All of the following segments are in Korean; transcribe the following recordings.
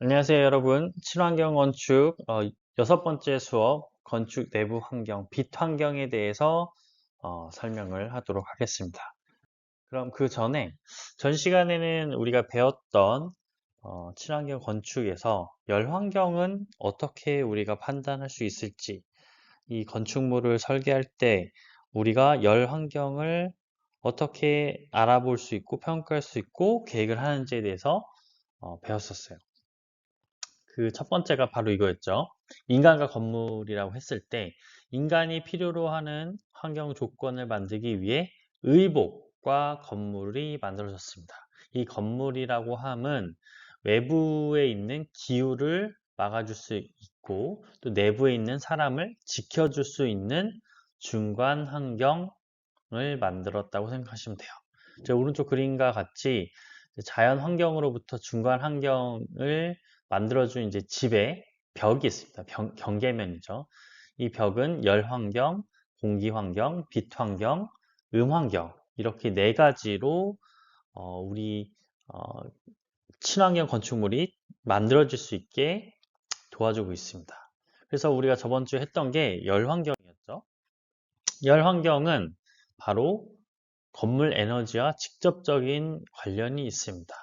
안녕하세요, 여러분. 친환경 건축 여섯 번째 수업 건축 내부 환경, 빛 환경에 대해서 설명을 하도록 하겠습니다. 그럼 그 전에 전 시간에는 우리가 배웠던 친환경 건축에서 열 환경은 어떻게 우리가 판단할 수 있을지, 이 건축물을 설계할 때 우리가 열 환경을 어떻게 알아볼 수 있고 평가할 수 있고 계획을 하는지에 대해서 배웠었어요. 그 첫 번째가 바로 이거였죠. 인간과 건물이라고 했을 때 인간이 필요로 하는 환경 조건을 만들기 위해 의복과 건물이 만들어졌습니다. 이 건물이라고 함은 외부에 있는 기후를 막아줄 수 있고 또 내부에 있는 사람을 지켜줄 수 있는 중간 환경을 만들었다고 생각하시면 돼요. 저 오른쪽 그림과 같이 자연 환경으로부터 중간 환경을 만들어준 이제 집의 벽이 있습니다. 경계면이죠. 이 벽은 열 환경, 공기 환경, 빛 환경, 음 환경 이렇게 네 가지로 우리 친환경 건축물이 만들어질 수 있게 도와주고 있습니다. 그래서 우리가 저번 주에 했던 게 열 환경이었죠. 열 환경은 바로 건물 에너지와 직접적인 관련이 있습니다.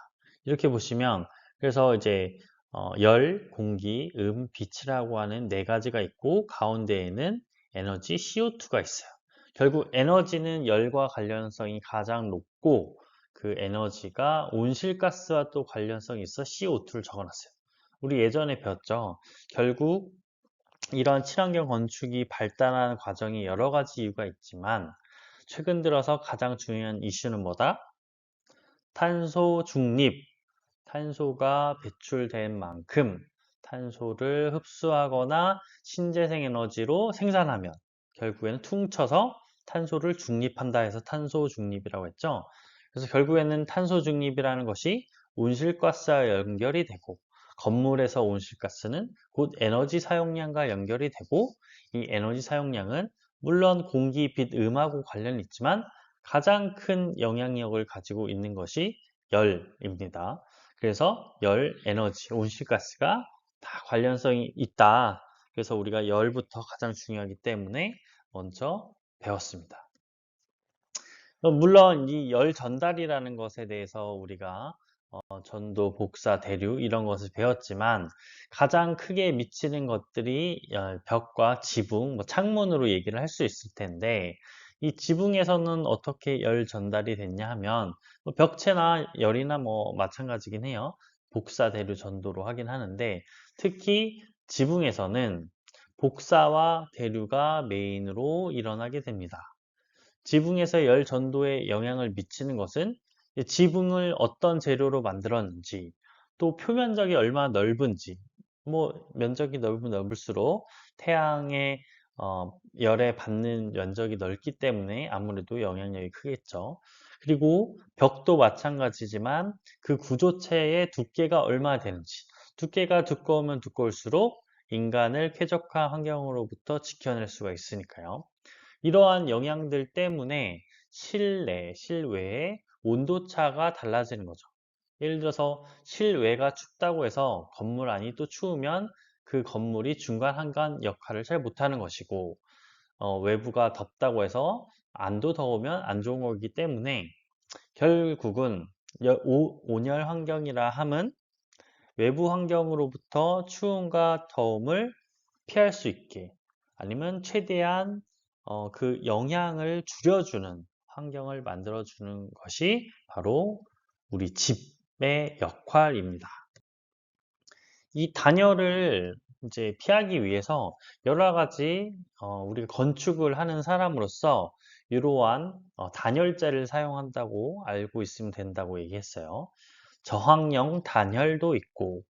이렇게 보시면 그래서 이제 열, 공기, 빛이라고 하는 네 가지가 있고 가운데에는 에너지 CO2가 있어요. 결국 에너지는 열과 관련성이 가장 높고 그 에너지가 온실가스와 또 관련성이 있어 CO2를 적어놨어요. 우리 예전에 배웠죠. 결국 이런 친환경 건축이 발달하는 과정이 여러 가지 이유가 있지만 최근 들어서 가장 중요한 이슈는 뭐다? 탄소 중립. 탄소가 배출된 만큼 탄소를 흡수하거나 신재생 에너지로 생산하면 결국에는 퉁쳐서 탄소를 중립한다 해서 탄소 중립이라고 했죠. 그래서 결국에는 탄소 중립이라는 것이 온실가스와 연결이 되고 건물에서 온실가스는 곧 에너지 사용량과 연결이 되고 이 에너지 사용량은 물론 공기, 빛, 음하고 관련이 있지만 가장 큰 영향력을 가지고 있는 것이 열입니다. 그래서 열, 에너지, 온실가스가 다 관련성이 있다. 그래서 우리가 열부터 가장 중요하기 때문에 먼저 배웠습니다. 물론 이 열 전달이라는 것에 대해서 우리가 전도, 복사, 대류 이런 것을 배웠지만 가장 크게 미치는 것들이 벽과 지붕, 뭐 창문으로 얘기를 할 수 있을 텐데 이 지붕에서는 어떻게 열 전달이 됐냐 하면 뭐 벽체나 열이나 뭐 마찬가지긴 해요. 복사, 대류, 전도로 하긴 하는데 특히 지붕에서는 복사와 대류가 메인으로 일어나게 됩니다. 지붕에서 열 전도에 영향을 미치는 것은 지붕을 어떤 재료로 만들었는지, 또 표면적이 얼마나 넓은지, 뭐 면적이 넓을수록 태양의 열에 받는 면적이 넓기 때문에 아무래도 영향력이 크겠죠. 그리고 벽도 마찬가지지만 그 구조체의 두께가 얼마나 되는지, 두께가 두꺼우면 두꺼울수록 인간을 쾌적한 환경으로부터 지켜낼 수가 있으니까요. 이러한 영향들 때문에 실내, 실외의 온도차가 달라지는 거죠. 예를 들어서 실외가 춥다고 해서 건물 안이 또 추우면 그 건물이 중간 한간 역할을 잘 못하는 것이고 외부가 덥다고 해서 안도 더우면 안 좋은 거기 때문에 결국은 온열 환경이라 함은 외부 환경으로부터 추움과 더움을 피할 수 있게 아니면 최대한 그 영향을 줄여주는 환경을 만들어주는 것이 바로 우리 집의 역할입니다. 이 단열을 이제 피하기 위해서 여러 가지 우리가 건축을 하는 사람으로서 이러한 단열재를 사용한다고 알고 있으면 된다고 얘기했어요. 저항형 단열도 있고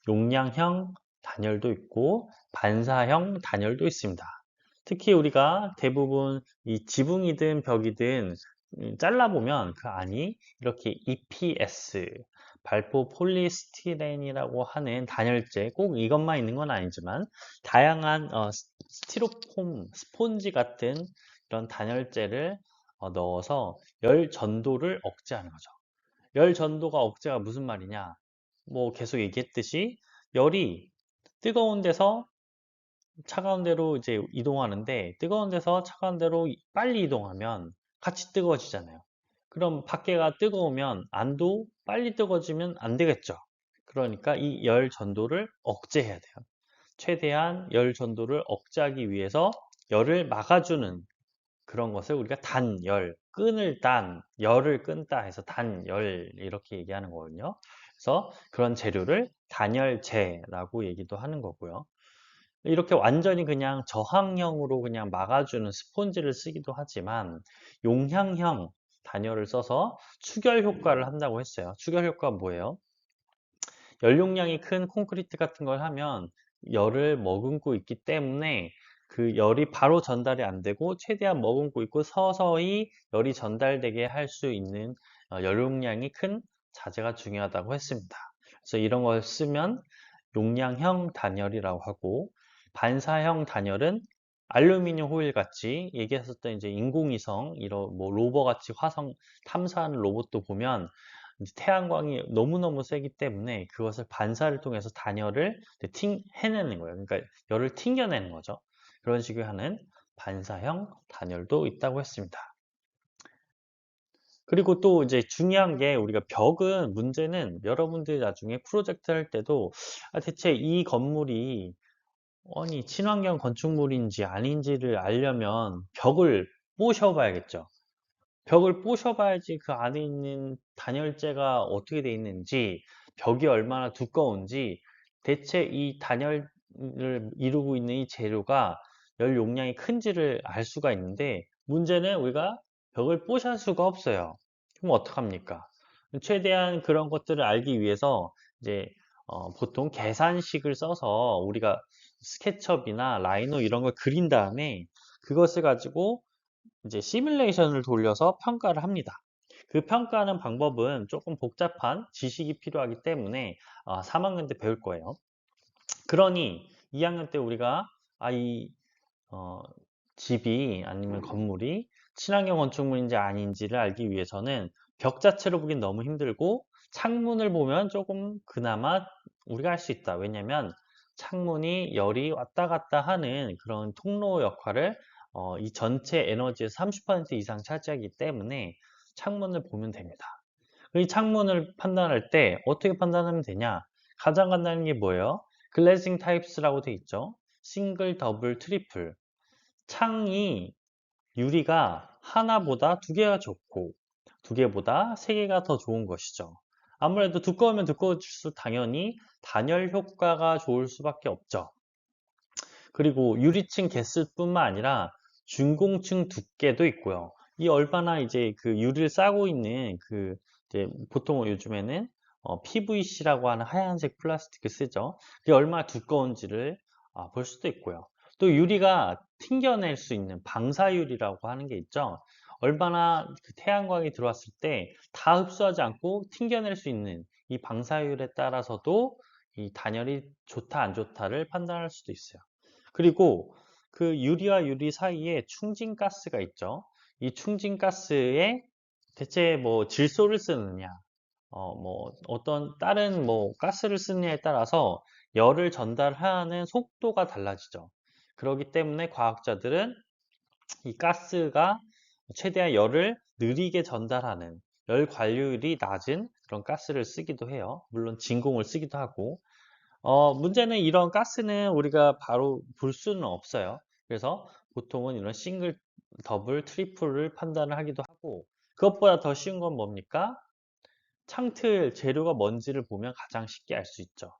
용량형 단열도 있고 반사형 단열도 있습니다. 특히 우리가 대부분 이 지붕이든 벽이든 잘라보면 그 안이 이렇게 EPS, 발포 폴리스티렌이라고 하는 단열재, 꼭 이것만 있는 건 아니지만 다양한 스티로폼, 스폰지 같은 이런 단열재를 넣어서 열 전도를 억제하는 거죠. 열 전도가 억제가 무슨 말이냐? 뭐 계속 얘기했듯이 열이 뜨거운 데서 차가운 데로 이제 이동하는데 뜨거운 데서 차가운 데로 빨리 이동하면 같이 뜨거워지잖아요. 그럼 밖에가 뜨거우면 안도 빨리 뜨거워지면 안 되겠죠. 그러니까 이 열 전도를 억제해야 돼요. 최대한 열 전도를 억제하기 위해서 열을 막아주는 그런 것을 우리가 단열, 끈을 딴, 열을 끈다 해서 단열 이렇게 얘기하는 거거든요. 그래서 그런 재료를 단열재라고 얘기도 하는 거고요. 이렇게 완전히 그냥 저항형으로 그냥 막아주는 스폰지를 쓰기도 하지만 용량형 단열을 써서 추결 효과를 한다고 했어요. 추결 효과가 뭐예요? 열 용량이 큰 콘크리트 같은 걸 하면 열을 머금고 있기 때문에 그 열이 바로 전달이 안 되고 최대한 머금고 있고 서서히 열이 전달되게 할 수 있는 열 용량이 큰 자재가 중요하다고 했습니다. 그래서 이런 걸 쓰면 용량형 단열이라고 하고 반사형 단열은 알루미늄 호일 같이 얘기했었던 이제 인공위성 이런 뭐 로버 같이 화성 탐사하는 로봇도 보면 이제 태양광이 너무너무 세기 때문에 그것을 반사를 통해서 단열을 해내는 거예요. 그러니까 열을 튕겨내는 거죠. 그런 식으로 하는 반사형 단열도 있다고 했습니다. 그리고 또 이제 중요한 게 우리가 벽은 문제는 여러분들이 나중에 프로젝트 할 때도 대체 이 건물이 아니 친환경 건축물인지 아닌지를 알려면 벽을 부셔봐야겠죠. 벽을 부셔봐야지 그 안에 있는 단열재가 어떻게 돼 있는지, 벽이 얼마나 두꺼운지, 대체 이 단열을 이루고 있는 이 재료가 열 용량이 큰지를 알 수가 있는데, 문제는 우리가 벽을 부실 수가 없어요. 그럼 어떡합니까? 최대한 그런 것들을 알기 위해서 이제 보통 계산식을 써서 우리가 스케치업이나 라이노 이런 걸 그린 다음에 그것을 가지고 이제 시뮬레이션을 돌려서 평가를 합니다. 그 평가하는 방법은 조금 복잡한 지식이 필요하기 때문에 3학년 때 배울 거예요. 그러니 2학년 때 우리가 이 어, 집이 아니면 건물이 친환경 건축물인지 아닌지를 알기 위해서는 벽 자체로 보긴 너무 힘들고 창문을 보면 조금 그나마 우리가 할 수 있다. 왜냐면 창문이 열이 왔다 갔다 하는 그런 통로 역할을 이 전체 에너지의 30% 이상 차지하기 때문에 창문을 보면 됩니다. 이 창문을 판단할 때 어떻게 판단하면 되냐? 가장 간단한 게 뭐예요? 글래징 타입스라고 돼 있죠. 싱글, 더블, 트리플. 창이 유리가 하나보다 두 개가 좋고 두 개보다 세 개가 더 좋은 것이죠. 아무래도 두꺼우면 두꺼워질수록 당연히 단열 효과가 좋을 수밖에 없죠. 그리고 유리층 개수뿐만 아니라 준공층 두께도 있고요. 이 얼마나 이제 그 유리를 싸고 있는 그 이제 보통 요즘에는 PVC라고 하는 하얀색 플라스틱을 쓰죠. 그게 얼마나 두꺼운지를 볼 수도 있고요. 또 유리가 튕겨낼 수 있는 방사유리라고 하는 게 있죠. 얼마나 그 태양광이 들어왔을 때 다 흡수하지 않고 튕겨낼 수 있는 이 방사율에 따라서도 이 단열이 좋다 안 좋다를 판단할 수도 있어요. 그리고 그 유리와 유리 사이에 충진가스가 있죠. 이 충진가스에 대체 뭐 질소를 쓰느냐, 뭐 어떤 다른 뭐 가스를 쓰느냐에 따라서 열을 전달하는 속도가 달라지죠. 그렇기 때문에 과학자들은 이 가스가 최대한 열을 느리게 전달하는 열 관료율이 낮은 그런 가스를 쓰기도 해요. 물론 진공을 쓰기도 하고. 문제는 이런 가스는 우리가 바로 볼 수는 없어요. 그래서 보통은 이런 싱글, 더블, 트리플을 판단을 하기도 하고, 그것보다 더 쉬운 건 뭡니까? 창틀 재료가 뭔지를 보면 가장 쉽게 알 수 있죠.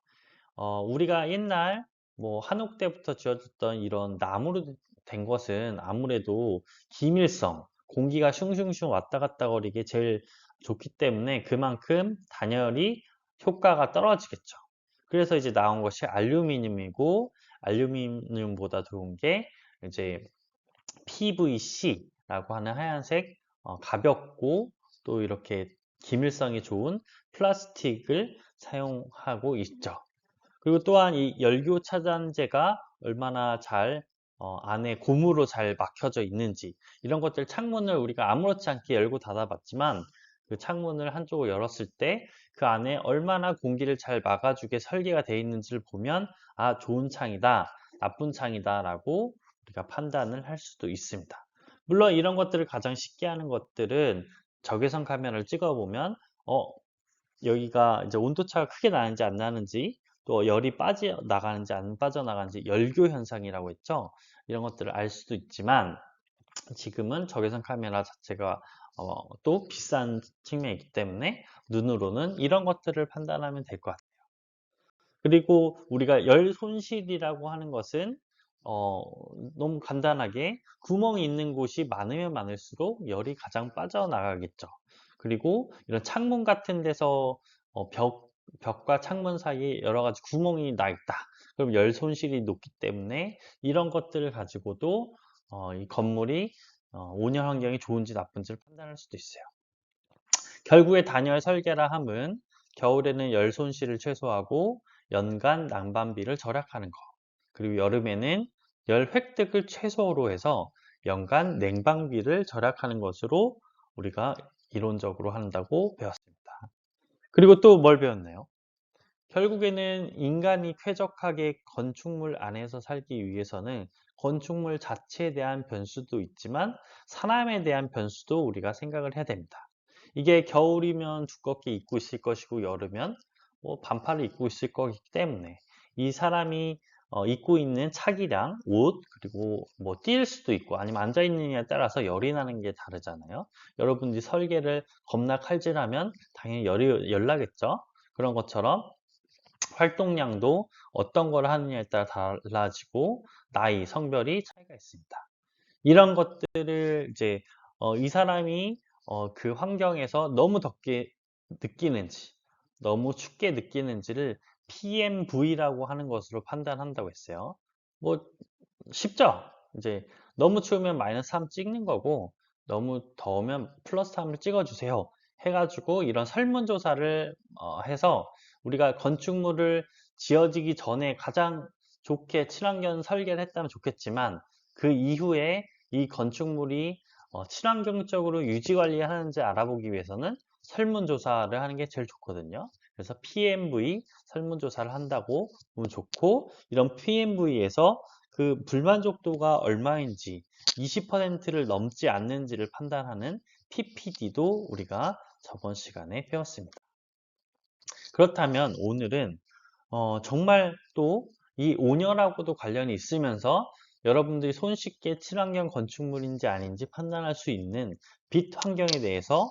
우리가 옛날 뭐 한옥 때부터 지어졌던 이런 나무로 된 것은 아무래도 기밀성, 공기가 슝슝슝 왔다 갔다 거리게 제일 좋기 때문에 그만큼 단열이 효과가 떨어지겠죠. 그래서 이제 나온 것이 알루미늄이고 알루미늄보다 좋은 게 이제 PVC라고 하는 하얀색 가볍고 또 이렇게 기밀성이 좋은 플라스틱을 사용하고 있죠. 그리고 또한 이 열교 차단제가 얼마나 잘 안에 고무로 잘 막혀져 있는지 이런 것들 창문을 우리가 아무렇지 않게 열고 닫아 봤지만 그 창문을 한쪽을 열었을 때 그 안에 얼마나 공기를 잘 막아주게 설계가 되어 있는지를 보면 아, 좋은 창이다, 나쁜 창이다라고 우리가 판단을 할 수도 있습니다. 물론 이런 것들을 가장 쉽게 하는 것들은 적외선 카메라를 찍어보면 여기가 이제 온도차가 크게 나는지 안 나는지, 또 열이 빠져나가는지 안 빠져나가는지, 열교 현상이라고 했죠. 이런 것들을 알 수도 있지만 지금은 적외선 카메라 자체가 또 비싼 측면이 있기 때문에 눈으로는 이런 것들을 판단하면 될 것 같아요. 그리고 우리가 열 손실이라고 하는 것은 어, 너무 간단하게 구멍이 있는 곳이 많으면 많을수록 열이 가장 빠져나가겠죠. 그리고 이런 창문 같은 데서 벽과 창문 사이에 여러 가지 구멍이 나 있다. 그럼 열 손실이 높기 때문에 이런 것들을 가지고도 이 건물이 온열 환경이 좋은지 나쁜지를 판단할 수도 있어요. 결국에 단열 설계라 함은 겨울에는 열 손실을 최소화하고 연간 난방비를 절약하는 것. 그리고 여름에는 열 획득을 최소로 해서 연간 냉방비를 절약하는 것으로 우리가 이론적으로 한다고 배웠습니다. 그리고 또 뭘 배웠나요? 결국에는 인간이 쾌적하게 건축물 안에서 살기 위해서는 건축물 자체에 대한 변수도 있지만 사람에 대한 변수도 우리가 생각을 해야 됩니다. 이게 겨울이면 두껍게 입고 있을 것이고 여름면 뭐 반팔을 입고 있을 거기 때문에 이 사람이 입고 있는 차기량, 옷, 그리고 뭐 뛸 수도 있고 아니면 앉아 있느냐에 따라서 열이 나는 게 다르잖아요. 여러분들이 설계를 겁나 칼질하면 당연히 열 나겠죠. 그런 것처럼 활동량도 어떤 걸 하느냐에 따라 달라지고 나이, 성별이 차이가 있습니다. 이런 것들을 이제 이 사람이 그 환경에서 너무 덥게 느끼는지, 너무 춥게 느끼는지를 PMV라고 하는 것으로 판단한다고 했어요. 뭐 쉽죠? 이제 너무 추우면 마이너스 3 찍는 거고 너무 더우면 플러스 3을 찍어주세요. 해가지고 이런 설문조사를 해서 우리가 건축물을 지어지기 전에 가장 좋게 친환경 설계를 했다면 좋겠지만 그 이후에 이 건축물이 친환경적으로 유지 관리하는지 알아보기 위해서는 설문조사를 하는 게 제일 좋거든요. 그래서 PMV 설문조사를 한다고 보면 좋고 이런 PMV에서 그 불만족도가 얼마인지 20%를 넘지 않는지를 판단하는 PPD도 우리가 저번 시간에 배웠습니다. 그렇다면 오늘은 정말 또 이 온열하고도 관련이 있으면서 여러분들이 손쉽게 친환경 건축물인지 아닌지 판단할 수 있는 빛 환경에 대해서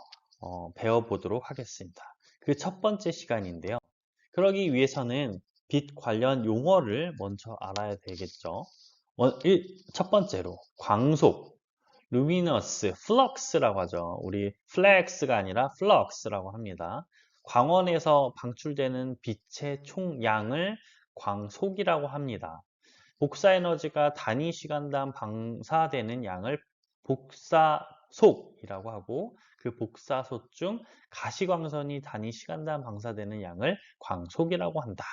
배워보도록 하겠습니다. 그 첫 번째 시간인데요. 그러기 위해서는 빛 관련 용어를 먼저 알아야 되겠죠. 첫 번째로 광속, 루미너스, 플럭스라고 하죠. 우리 플렉스가 아니라 플럭스라고 합니다. 광원에서 방출되는 빛의 총량을 광속이라고 합니다. 복사 에너지가 단위 시간당 방사되는 양을 복사속이라고 하고 그 복사속 중 가시광선이 단위 시간당 방사되는 양을 광속이라고 한다.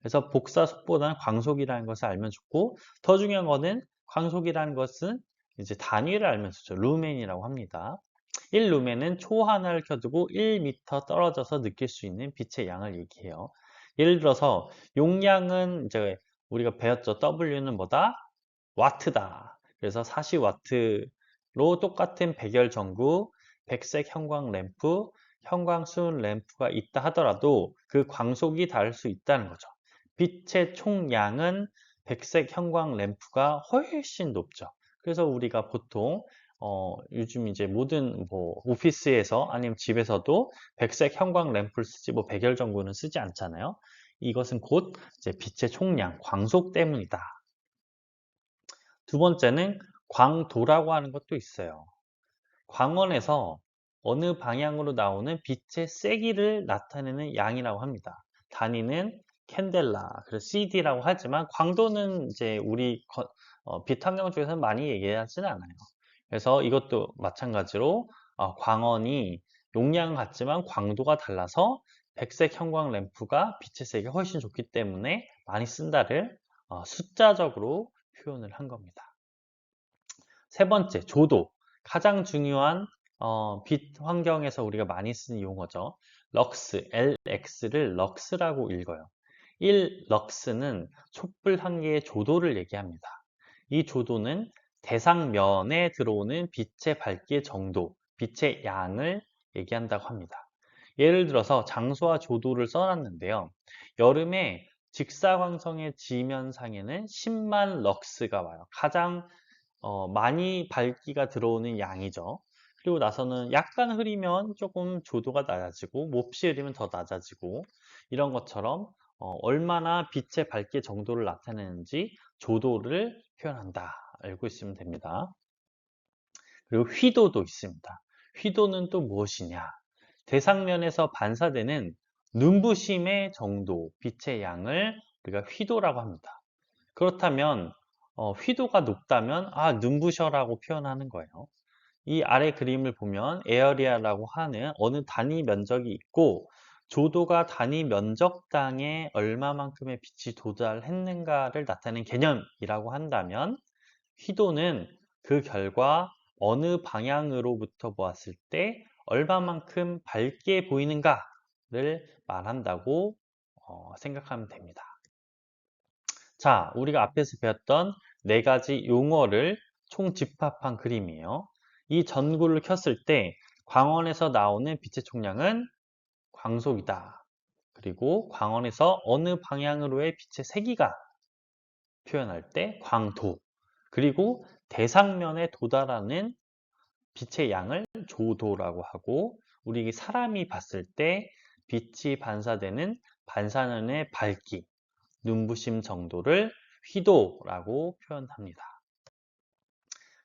그래서 복사속보다는 광속이라는 것을 알면 좋고 더 중요한 거는 광속이라는 것은 이제 단위를 알면 좋죠. 루멘이라고 합니다. 1루멘은 초 하나를 켜두고 1m 떨어져서 느낄 수 있는 빛의 양을 얘기해요. 예를 들어서 용량은 이제 우리가 배웠죠. W는 뭐다? 와트다. 그래서 40와트로 똑같은 백열 전구, 백색 형광 램프, 형광 수은 램프가 있다 하더라도 그 광속이 다를 수 있다는 거죠. 빛의 총량은 백색 형광 램프가 훨씬 높죠. 그래서 우리가 보통 요즘 이제 모든 뭐 오피스에서 아니면 집에서도 백색 형광 램프를 쓰지 뭐 백열 전구는 쓰지 않잖아요. 이것은 곧 이제 빛의 총량, 광속 때문이다. 두 번째는 광도라고 하는 것도 있어요. 광원에서 어느 방향으로 나오는 빛의 세기를 나타내는 양이라고 합니다. 단위는 캔델라, 그래서 CD라고 하지만 광도는 이제 우리 빛 환경 중에서는 많이 얘기하지는 않아요. 그래서 이것도 마찬가지로 광원이 용량은 같지만 광도가 달라서 백색 형광 램프가 빛의 세기가 훨씬 좋기 때문에 많이 쓴다를 숫자적으로 표현을 한 겁니다. 세 번째, 조도. 가장 중요한 빛 환경에서 우리가 많이 쓰는 용어죠. 럭스, LX를 럭스라고 읽어요. 1럭스는 촛불 한 개의 조도를 얘기합니다. 이 조도는 대상면에 들어오는 빛의 밝기 정도, 빛의 양을 얘기한다고 합니다. 예를 들어서 장소와 조도를 써놨는데요. 여름에 직사광선의 지면상에는 10만 럭스가 와요. 가장 많이 밝기가 들어오는 양이죠. 그리고 나서는 약간 흐리면 조금 조도가 낮아지고 몹시 흐리면 더 낮아지고 이런 것처럼 얼마나 빛의 밝기 정도를 나타내는지 조도를 표현한다. 알고 있으면 됩니다. 그리고 휘도도 있습니다. 휘도는 또 무엇이냐? 대상면에서 반사되는 눈부심의 정도, 빛의 양을 우리가 휘도라고 합니다. 그렇다면 휘도가 높다면 눈부셔라고 표현하는 거예요. 이 아래 그림을 보면 에어리아라고 하는 어느 단위 면적이 있고 조도가 단위 면적당에 얼마만큼의 빛이 도달했는가를 나타내는 개념이라고 한다면 휘도는 그 결과 어느 방향으로부터 보았을 때 얼마만큼 밝게 보이는가를 말한다고 생각하면 됩니다. 자, 우리가 앞에서 배웠던 네 가지 용어를 총집합한 그림이에요. 이 전구를 켰을 때 광원에서 나오는 빛의 총량은 광속이다. 그리고 광원에서 어느 방향으로의 빛의 세기가 표현할 때 광도. 그리고 대상면에 도달하는 빛의 양을 조도라고 하고 우리 사람이 봤을 때 빛이 반사되는 반사면의 밝기, 눈부심 정도를 휘도라고 표현합니다.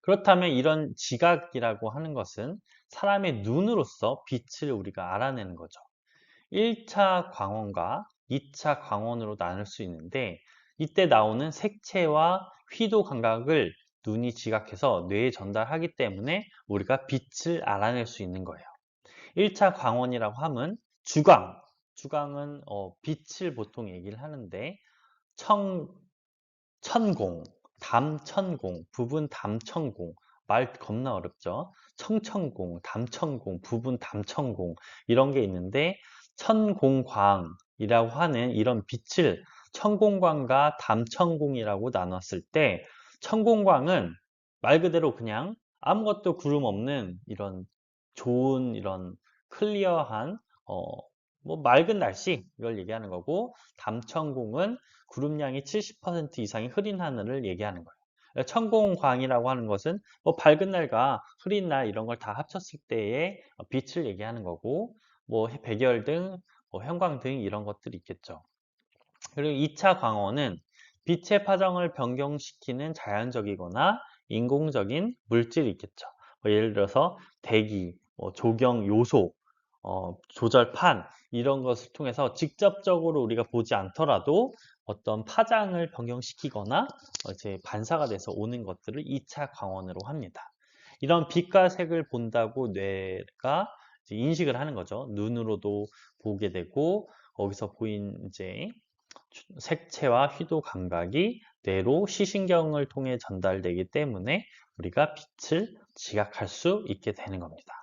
그렇다면 이런 지각이라고 하는 것은 사람의 눈으로서 빛을 우리가 알아내는 거죠. 1차 광원과 2차 광원으로 나눌 수 있는데 이때 나오는 색채와 휘도 감각을 눈이 지각해서 뇌에 전달하기 때문에 우리가 빛을 알아낼 수 있는 거예요. 1차 광원이라고 하면 주광, 주광은 빛을 보통 얘기를 하는데 천공, 담천공, 부분 담천공, 말 겁나 어렵죠? 청천공, 담천공, 부분 담천공 이런 게 있는데 천공광이라고 하는 이런 빛을 천공광과 담천공이라고 나눴을 때 천공광은 말 그대로 그냥 아무것도 구름 없는 이런 좋은 이런 클리어한 뭐 맑은 날씨 이걸 얘기하는 거고 담천공은 구름량이 70% 이상의 흐린 하늘을 얘기하는 거예요. 천공광이라고 하는 것은 뭐 밝은 날과 흐린 날 이런 걸 다 합쳤을 때의 빛을 얘기하는 거고 뭐 백열등, 뭐 형광등 이런 것들이 있겠죠. 그리고 2차 광원은 빛의 파장을 변경시키는 자연적이거나 인공적인 물질이 있겠죠. 뭐 예를 들어서 대기, 조경 요소, 조절판 이런 것을 통해서 직접적으로 우리가 보지 않더라도 어떤 파장을 변경시키거나 이제 반사가 돼서 오는 것들을 2차 광원으로 합니다. 이런 빛과 색을 본다고 뇌가 이제 인식을 하는 거죠. 눈으로도 보게 되고 거기서 보인 이제 색채와 휘도 감각이 뇌로 시신경을 통해 전달되기 때문에 우리가 빛을 지각할 수 있게 되는 겁니다.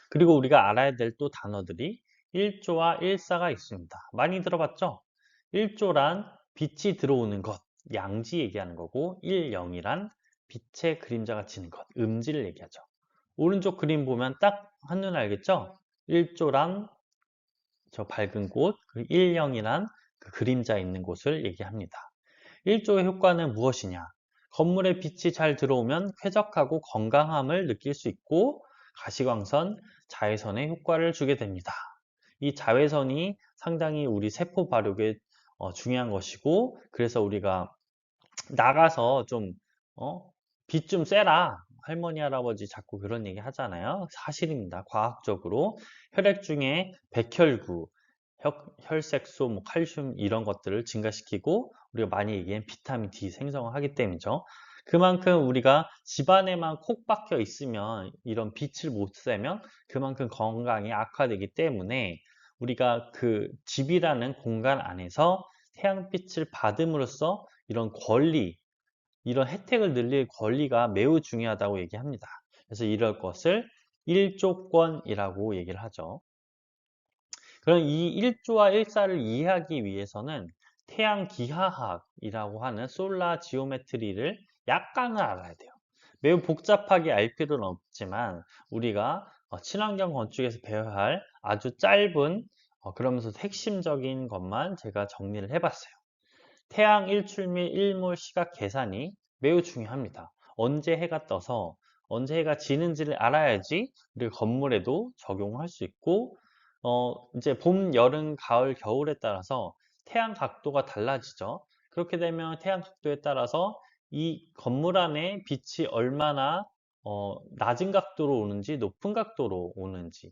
그리고 우리가 알아야 될 또 단어들이 1조와 1사가 있습니다. 많이 들어봤죠? 1조란 빛이 들어오는 것, 양지 얘기하는 거고 1영이란 빛의 그림자가 지는 것, 음지를 얘기하죠. 오른쪽 그림 보면 딱 한눈에 알겠죠? 1조란 저 밝은 곳, 그리고 1영이란 그 그림자 있는 곳을 얘기합니다. 1조의 효과는 무엇이냐? 건물에 빛이 잘 들어오면 쾌적하고 건강함을 느낄 수 있고 가시광선, 자외선의 효과를 주게 됩니다. 이 자외선이 상당히 우리 세포 발육에 중요한 것이고 그래서 우리가 나가서 좀 빛 좀 쐬라. 할머니, 할아버지 자꾸 그런 얘기 하잖아요. 사실입니다. 과학적으로 혈액 중에 백혈구, 혈색소, 뭐 칼슘 이런 것들을 증가시키고 우리가 많이 얘기한 비타민 D 생성을 하기 때문이죠. 그만큼 우리가 집안에만 콕 박혀 있으면 이런 빛을 못 쐬면 그만큼 건강이 악화되기 때문에 우리가 그 집이라는 공간 안에서 태양빛을 받음으로써 이런 권리, 이런 혜택을 늘릴 권리가 매우 중요하다고 얘기합니다. 그래서 이럴 것을 일조권이라고 얘기를 하죠. 그럼 이 1조와 1사를 이해하기 위해서는 태양 기하학이라고 하는 솔라 지오메트리를 약간은 알아야 돼요. 매우 복잡하게 알 필요는 없지만 우리가 친환경 건축에서 배워야 할 아주 짧은 그러면서 핵심적인 것만 제가 정리를 해봤어요. 태양 일출 및 일몰 시각 계산이 매우 중요합니다. 언제 해가 떠서 언제 해가 지는지를 알아야지 우리 건물에도 적용할 수 있고 이제 봄, 여름, 가을, 겨울에 따라서 태양 각도가 달라지죠. 그렇게 되면 태양 각도에 따라서 이 건물 안에 빛이 얼마나 낮은 각도로 오는지 높은 각도로 오는지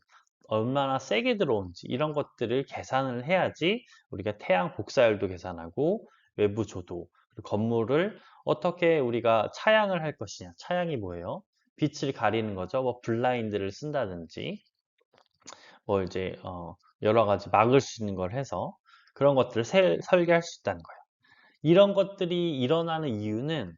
얼마나 세게 들어오는지 이런 것들을 계산을 해야지 우리가 태양 복사열도 계산하고 외부 조도, 그리고 건물을 어떻게 우리가 차양을 할 것이냐. 차양이 뭐예요? 빛을 가리는 거죠. 뭐 블라인드를 쓴다든지, 뭐 이제 여러 가지 막을 수 있는 걸 해서 그런 것들을 설계할 수 있다는 거예요. 이런 것들이 일어나는 이유는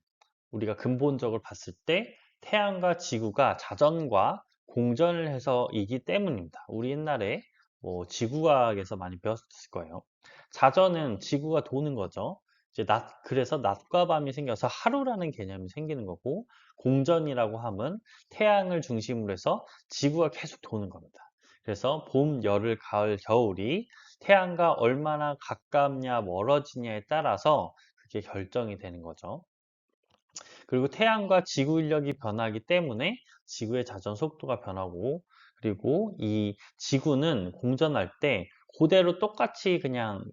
우리가 근본적으로 봤을 때 태양과 지구가 자전과 공전을 해서이기 때문입니다. 우리 옛날에 뭐 지구과학에서 많이 배웠을 거예요. 자전은 지구가 도는 거죠. 이제 그래서 낮과 밤이 생겨서 하루라는 개념이 생기는 거고, 공전이라고 하면 태양을 중심으로 해서 지구가 계속 도는 겁니다. 그래서 봄, 여름, 가을, 겨울이 태양과 얼마나 가깝냐, 멀어지냐에 따라서 그게 결정이 되는 거죠. 그리고 태양과 지구 인력이 변하기 때문에 지구의 자전 속도가 변하고, 그리고 이 지구는 공전할 때 그대로 똑같이 그냥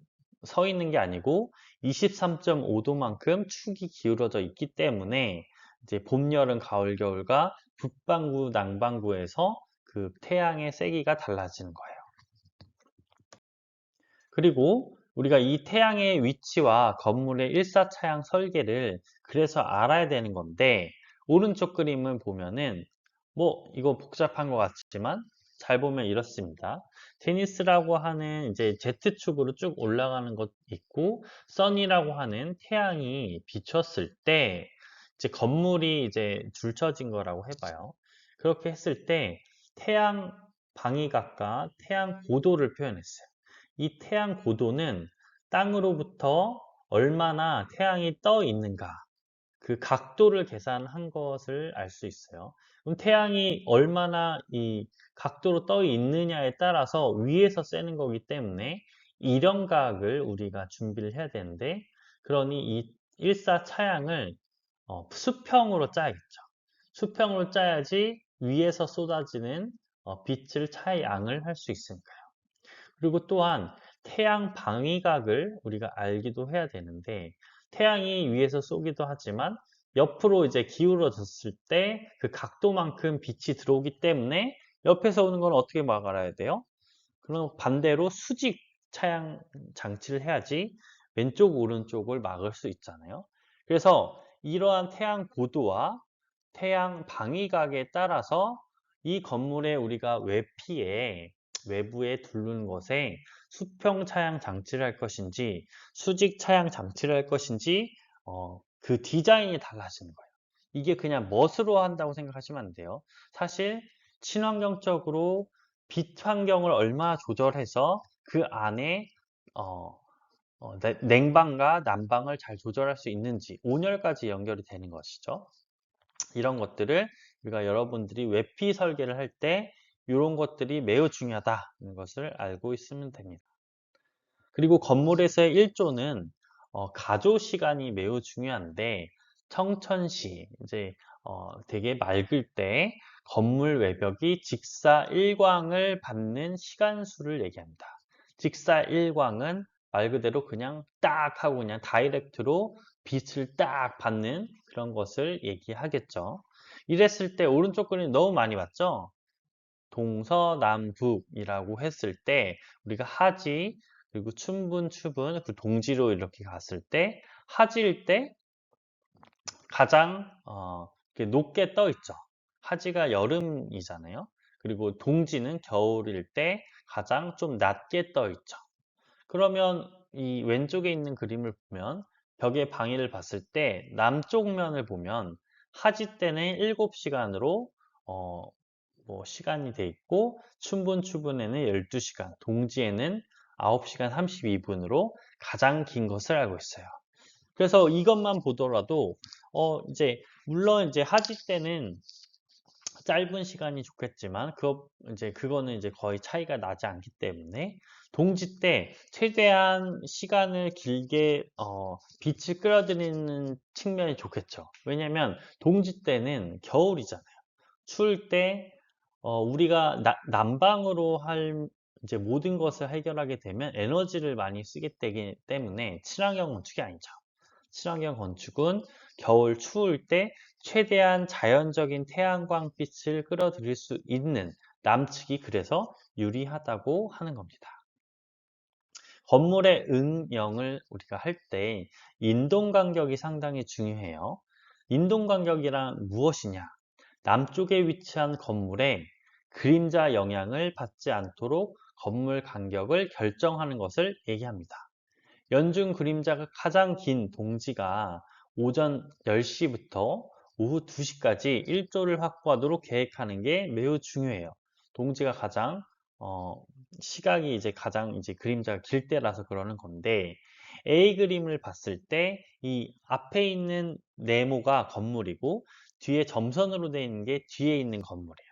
서 있는 게 아니고 23.5도만큼 축이 기울어져 있기 때문에 이제 봄, 여름, 가을, 겨울과 북반구, 남반구에서 그 태양의 세기가 달라지는 거예요. 그리고 우리가 이 태양의 위치와 건물의 일사차양 설계를 그래서 알아야 되는 건데, 오른쪽 그림을 보면은 뭐 이거 복잡한 것 같지만 잘 보면 이렇습니다. 제니스라고 하는 이제 Z축으로 쭉 올라가는 것 있고, 선이라고 하는 태양이 비췄을 때 이제 건물이 이제 줄쳐진 거라고 해봐요. 그렇게 했을 때 태양 방위각과 태양 고도를 표현했어요. 이 태양 고도는 땅으로부터 얼마나 태양이 떠 있는가, 그 각도를 계산한 것을 알 수 있어요. 그럼 태양이 얼마나 이 각도로 떠 있느냐에 따라서 위에서 쐬는 거기 때문에 일형각을 우리가 준비를 해야 되는데, 그러니 이 일사차양을 수평으로 짜야겠죠. 수평으로 짜야지 위에서 쏟아지는 빛을 차양을 할 수 있으니까요. 그리고 또한 태양 방위각을 우리가 알기도 해야 되는데, 태양이 위에서 쏘기도 하지만 옆으로 이제 기울어졌을 때 그 각도만큼 빛이 들어오기 때문에 옆에서 오는 건 어떻게 막아야 돼요? 그럼 반대로 수직 차양 장치를 해야지 왼쪽 오른쪽을 막을 수 있잖아요. 그래서 이러한 태양 고도와 태양 방위각에 따라서 이 건물에 우리가 외피에 외부에 두르는 것에 수평 차양 장치를 할 것인지 수직 차양 장치를 할 것인지 그 디자인이 달라지는 거예요. 이게 그냥 멋으로 한다고 생각하시면 안 돼요. 사실 친환경적으로 빛 환경을 얼마나 조절해서 그 안에 어, 냉방과 난방을 잘 조절할 수 있는지 온열까지 연결이 되는 것이죠. 이런 것들을 우리가 여러분들이 외피 설계를 할 때 이런 것들이 매우 중요하다는 것을 알고 있으면 됩니다. 그리고 건물에서의 일조는 가조 시간이 매우 중요한데, 청천시 이제 되게 맑을 때 건물 외벽이 직사 일광을 받는 시간수를 얘기합니다. 직사 일광은 말 그대로 그냥 딱 하고 그냥 다이렉트로 빛을 딱 받는 그런 것을 얘기하겠죠. 이랬을 때 오른쪽 그림 너무 많이 봤죠? 동서남북이라고 했을 때 우리가 하지, 그리고 춘분, 추분, 그 동지로 이렇게 갔을 때 하지일 때 가장 이렇게 높게 떠 있죠. 하지가 여름이잖아요. 그리고 동지는 겨울일 때 가장 좀 낮게 떠 있죠. 그러면 이 왼쪽에 있는 그림을 보면 벽의 방위를 봤을 때 남쪽 면을 보면 하지 때는 7시간으로 뭐 시간이 돼 있고 춘분추분에는 12시간, 동지에는 9시간 32분으로 가장 긴 것을 알고 있어요. 그래서 이것만 보더라도 이제 물론 이제 하지 때는 짧은 시간이 좋겠지만 그거는 이제 거의 차이가 나지 않기 때문에 동지 때 최대한 시간을 길게 빛을 끌어들이는 측면이 좋겠죠. 왜냐면 동지 때는 겨울이잖아요. 추울 때 우리가 난방으로 할 이제 모든 것을 해결하게 되면 에너지를 많이 쓰게 되기 때문에 친환경 건축이 아니죠. 친환경 건축은 겨울 추울 때 최대한 자연적인 태양광빛을 끌어들일 수 있는 남측이 그래서 유리하다고 하는 겁니다. 건물의 응명을 우리가 할 때 인동 간격이 상당히 중요해요. 인동 간격이란 무엇이냐? 남쪽에 위치한 건물에 그림자 영향을 받지 않도록 건물 간격을 결정하는 것을 얘기합니다. 연중 그림자가 가장 긴 동지가 오전 10시부터 오후 2시까지 일조를 확보하도록 계획하는 게 매우 중요해요. 동지가 가장 어, 시각이 이제 가장 이제 그림자가 길 때라서 그러는 건데 A 그림을 봤을 때 이 앞에 있는 네모가 건물이고 뒤에 점선으로 되어 있는 게 뒤에 있는 건물이에요.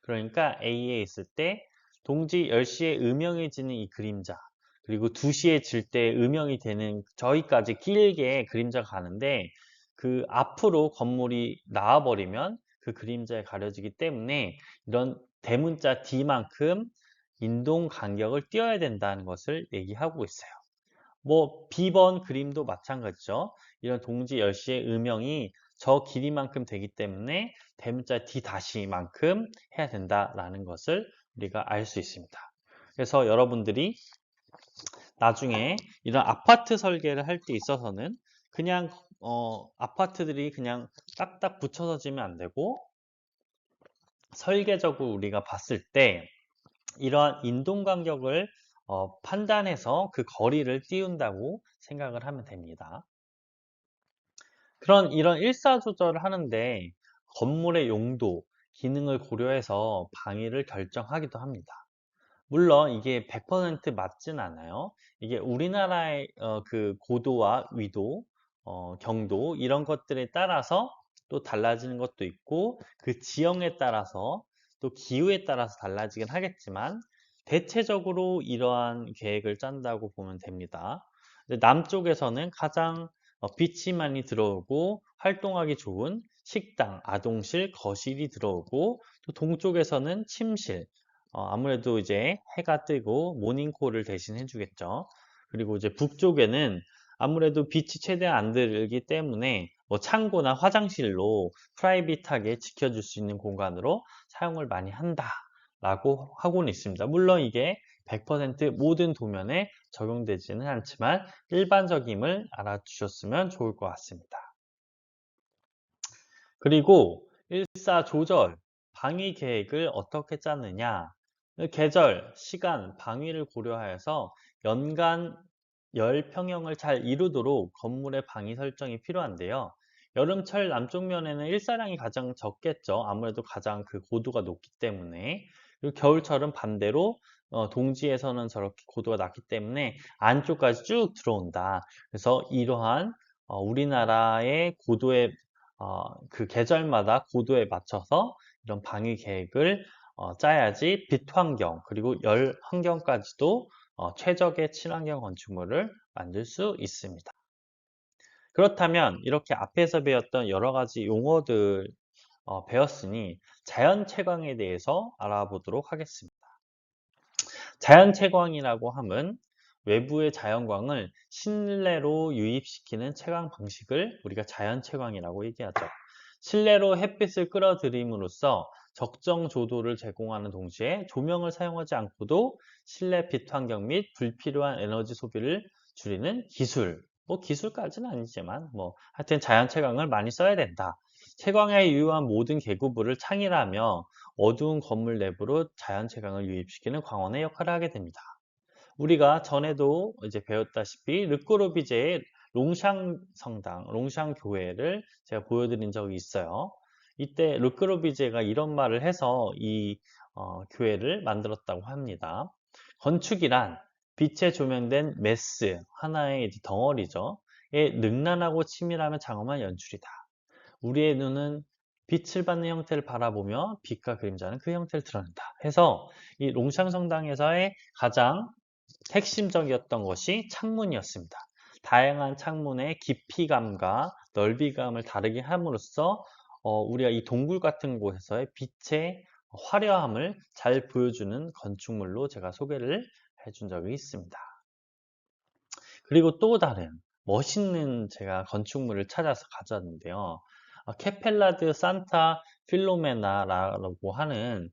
그러니까 A에 있을 때 동지 10시에 음영해지는 이 그림자 그리고 2시에 질 때 음영이 되는 저기까지 길게 그림자가 가는데 그 앞으로 건물이 나와버리면 그 그림자에 가려지기 때문에 이런 대문자 D만큼 인동 간격을 띄어야 된다는 것을 얘기하고 있어요. 뭐 B번 그림도 마찬가지죠. 이런 동지 10시의 음영이 저 길이만큼 되기 때문에 대문자 D-만큼 해야 된다라는 것을 우리가 알 수 있습니다. 그래서 여러분들이 나중에 이런 아파트 설계를 할 때 있어서는 그냥 아파트들이 그냥 딱딱 붙여서 지면 안 되고 설계적으로 우리가 봤을 때 이러한 인동 간격을 판단해서 그 거리를 띄운다고 생각을 하면 됩니다. 이런 일사조절을 하는데 건물의 용도, 기능을 고려해서 방위를 결정하기도 합니다. 물론 이게 100% 맞진 않아요. 이게 우리나라의 그 고도와 위도, 경도 이런 것들에 따라서 또 달라지는 것도 있고 그 지형에 따라서 또 기후에 따라서 달라지긴 하겠지만 대체적으로 이러한 계획을 짠다고 보면 됩니다. 남쪽에서는 가장 빛이 많이 들어오고 활동하기 좋은 식당, 아동실, 거실이 들어오고 또 동쪽에서는 침실, 아무래도 이제 해가 뜨고 모닝콜을 대신 해주겠죠. 그리고 이제 북쪽에는 아무래도 빛이 최대한 안 들기 때문에 뭐 창고나 화장실로 프라이빗하게 지켜줄 수 있는 공간으로 사용을 많이 한다라고 하고는 있습니다. 물론 이게 100% 모든 도면에 적용되지는 않지만 일반적임을 알아주셨으면 좋을 것 같습니다. 그리고 일사조절, 방위 계획을 어떻게 짜느냐? 계절, 시간, 방위를 고려하여서 연간 열 평형을 잘 이루도록 건물의 방위 설정이 필요한데요. 여름철 남쪽 면에는 일사량이 가장 적겠죠. 아무래도 가장 그 고도가 높기 때문에. 그리고 겨울철은 반대로 동지에서는 저렇게 고도가 낮기 때문에 안쪽까지 쭉 들어온다. 그래서 이러한 우리나라의 고도의 그 계절마다 고도에 맞춰서 이런 방위 계획을 짜야지 빛 환경 그리고 열 환경까지도 최적의 친환경 건축물을 만들 수 있습니다. 그렇다면 이렇게 앞에서 배웠던 여러 가지 용어들 배웠으니 자연 채광에 대해서 알아보도록 하겠습니다. 자연 채광이라고 함은 외부의 자연광을 실내로 유입시키는 채광 방식을 우리가 자연 채광이라고 얘기하죠. 실내로 햇빛을 끌어들임으로써 적정 조도를 제공하는 동시에 조명을 사용하지 않고도 실내 빛 환경 및 불필요한 에너지 소비를 줄이는 기술. 뭐 기술까지는 아니지만 뭐 하여튼 자연 채광을 많이 써야 된다. 채광에 유효한 모든 계구부를 창일하며 어두운 건물 내부로 자연 채광을 유입시키는 광원의 역할을 하게 됩니다. 우리가 전에도 이제 배웠다시피 르꼬르비제의 롱샹 성당, 롱샹 교회를 제가 보여드린 적이 있어요. 이때 르크로비제가 이런 말을 해서 이 교회를 만들었다고 합니다. 건축이란 빛에 조명된 메스, 하나의 이제 덩어리죠. 의 능란하고 치밀함을 장엄한 연출이다. 우리의 눈은 빛을 받는 형태를 바라보며 빛과 그림자는 그 형태를 드러낸다. 해서 이 롱샹 성당에서의 가장 핵심적이었던 것이 창문이었습니다. 다양한 창문의 깊이감과 넓이감을 다르게 함으로써 우리가 이 동굴 같은 곳에서의 빛의 화려함을 잘 보여주는 건축물로 제가 소개를 해준 적이 있습니다. 그리고 또 다른 멋있는 제가 건축물을 찾아서 가져왔는데요. 케펠라드 산타 필로메나라고 하는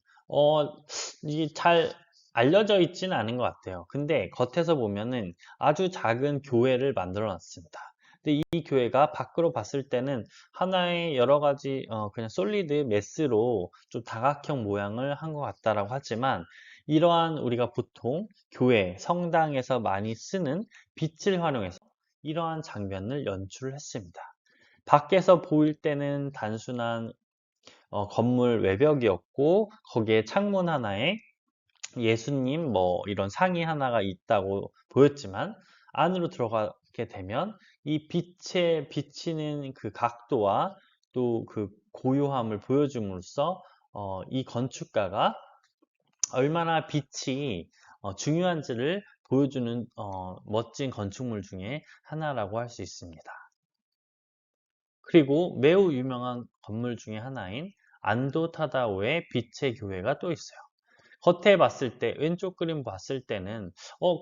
이게 잘 알려져 있지는 않은 것 같아요. 근데 겉에서 보면은 아주 작은 교회를 만들어 놨습니다. 근데 이 교회가 밖으로 봤을 때는 하나의 여러 가지 그냥 솔리드 메스로 좀 다각형 모양을 한 것 같다라고 하지만 이러한 우리가 보통 교회, 성당에서 많이 쓰는 빛을 활용해서 이러한 장면을 연출을 했습니다. 밖에서 보일 때는 단순한 건물 외벽이었고 거기에 창문 하나에 예수님 뭐 이런 상이 하나가 있다고 보였지만 안으로 들어가게 되면 이 빛에 비치는 그 각도와 또 그 고요함을 보여줌으로써 이 건축가가 얼마나 빛이 중요한지를 보여주는 멋진 건축물 중에 하나라고 할 수 있습니다. 그리고 매우 유명한 건물 중에 하나인 안도 타다오의 빛의 교회가 또 있어요. 겉에 봤을 때, 왼쪽 그림 봤을 때는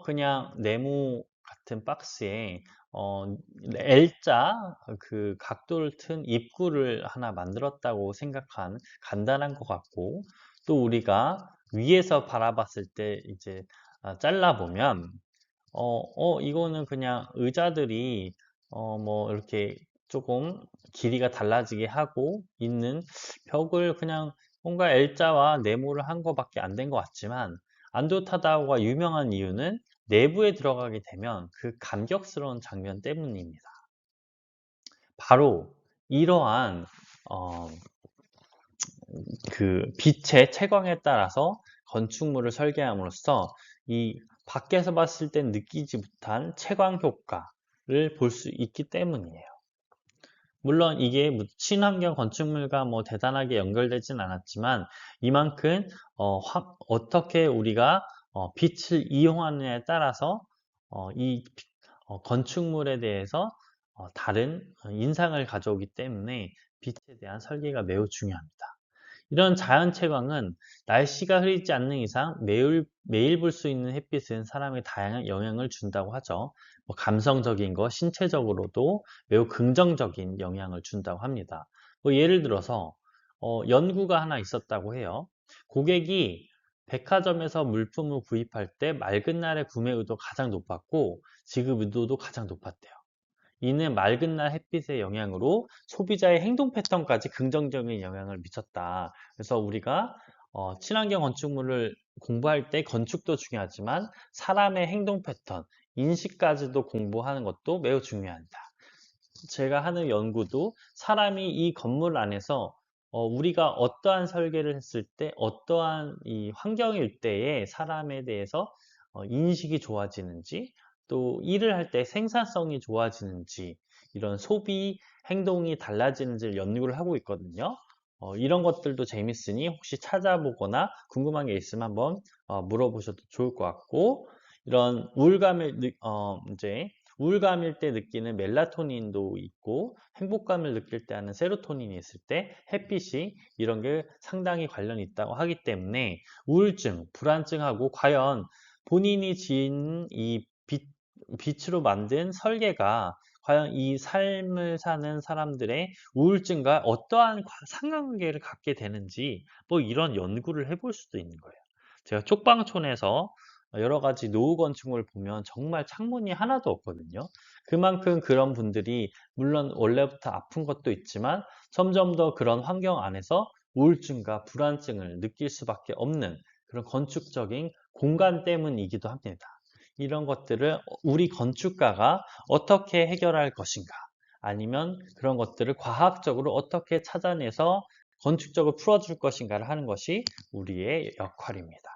그냥 네모 같은 박스에 L자 그 각도를 튼 입구를 하나 만들었다고 생각한 간단한 것 같고, 또 우리가 위에서 바라봤을 때 이제 잘라보면 이거는 그냥 의자들이 뭐 이렇게 조금 길이가 달라지게 하고 있는 벽을 그냥 뭔가 L자와 네모를 한 것밖에 안 된 것 같지만 안도 타다오가 유명한 이유는 내부에 들어가게 되면 그 감격스러운 장면 때문입니다. 바로 이러한 어, 그 빛의 채광에 따라서 건축물을 설계함으로써 이 밖에서 봤을 땐 느끼지 못한 채광 효과를 볼 수 있기 때문이에요. 물론 이게 친환경 건축물과 뭐 대단하게 연결되진 않았지만 이만큼 어떻게 우리가 빛을 이용하느냐에 따라서 이 건축물에 대해서 다른 인상을 가져오기 때문에 빛에 대한 설계가 매우 중요합니다. 이런 자연 채광은 날씨가 흐리지 않는 이상 매일 볼 수 있는 햇빛은 사람에 다양한 영향을 준다고 하죠. 뭐 감성적인 거, 신체적으로도 매우 긍정적인 영향을 준다고 합니다. 뭐 예를 들어서 연구가 하나 있었다고 해요. 고객이 백화점에서 물품을 구입할 때 맑은 날의 구매 의도가 가장 높았고 지급 의도도 가장 높았대요. 이는 맑은 날 햇빛의 영향으로 소비자의 행동 패턴까지 긍정적인 영향을 미쳤다. 그래서 우리가 친환경 건축물을 공부할 때 건축도 중요하지만 사람의 행동 패턴, 인식까지도 공부하는 것도 매우 중요합니다. 제가 하는 연구도 사람이 이 건물 안에서 우리가 어떠한 설계를 했을 때 어떠한 이 환경일 때에 사람에 대해서 인식이 좋아지는지 또 일을 할 때 생산성이 좋아지는지 이런 소비 행동이 달라지는지를 연구를 하고 있거든요. 이런 것들도 재밌으니 혹시 찾아보거나 궁금한 게 있으면 한번 물어보셔도 좋을 것 같고 이런 이제 우울감일 때 느끼는 멜라토닌도 있고 행복감을 느낄 때 하는 세로토닌이 있을 때 햇빛이 이런 게 상당히 관련이 있다고 하기 때문에 우울증, 불안증하고 과연 본인이 지은 이 빛으로 만든 설계가 과연 이 삶을 사는 사람들의 우울증과 어떠한 상관관계를 갖게 되는지 뭐 이런 연구를 해볼 수도 있는 거예요. 제가 쪽방촌에서 여러 가지 노후 건축물을 보면 정말 창문이 하나도 없거든요. 그만큼 그런 분들이 물론 원래부터 아픈 것도 있지만 점점 더 그런 환경 안에서 우울증과 불안증을 느낄 수밖에 없는 그런 건축적인 공간 때문이기도 합니다. 이런 것들을 우리 건축가가 어떻게 해결할 것인가 아니면 그런 것들을 과학적으로 어떻게 찾아내서 건축적으로 풀어줄 것인가를 하는 것이 우리의 역할입니다.